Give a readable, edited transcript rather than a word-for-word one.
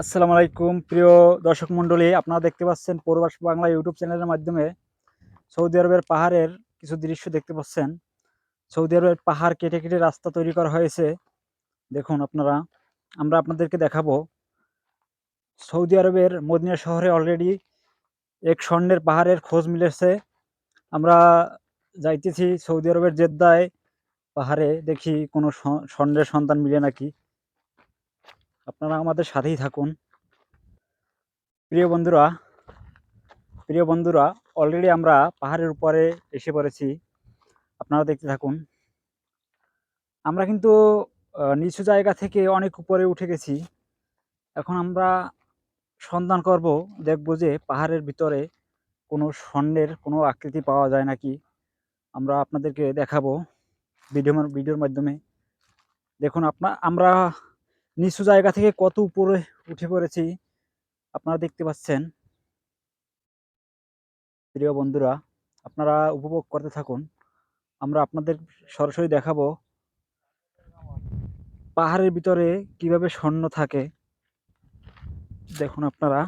আসসালামু আলাইকুম প্রিয় দর্শক মণ্ডলী, আপনারা দেখতে পাচ্ছেন প্রবাস বাংলা ইউটিউব চ্যানেলের মাধ্যমে সৌদি আরবের পাহাড়ের কিছু দৃশ্য দেখতে পাচ্ছেন। সৌদি আরবের পাহাড় কেটে কেটে রাস্তা তৈরি করা হয়েছে। দেখুন আপনারা, আমরা আপনাদেরকে দেখাবো সৌদি আরবের মদিনা শহরে অলরেডি এক স্বর্ণের পাহাড়ের খোঁজ মিলেছে। আমরা যাইতেছি সৌদি আরবের জেদ্দায় পাহাড়ে, দেখি কোনো স্বর্ণের সন্ধান মিলে নাকি। আপনারা আমাদের সাথেই থাকুন। প্রিয় বন্ধুরা প্রিয় বন্ধুরা অলরেডি আমরা পাহাড়ের উপরে এসে পড়েছি। আপনারা দেখতে থাকুন। আমরা কিন্তু নিচু জায়গা থেকে অনেক উপরে উঠে গেছি। এখন আমরা সন্ধান করব, দেখব যে পাহাড়ের ভিতরে কোনো স্বর্ণের কোনো আকৃতি পাওয়া যায় নাকি। আমরা আপনাদেরকে দেখাবো ভিডিওর মাধ্যমে। দেখুন আমরা নিচু জায়গা থেকে কত উপরে উঠে পড়েছি, আপনারা দেখতে পাচ্ছেন। প্রিয় বন্ধুরা, আপনারা উপভোগ করতে থাকুন। আমরা আপনাদের সরাসরি দেখাবো পাহাড়ের ভিতরে কিভাবে স্বর্ণ থাকে। দেখুন আপনারা।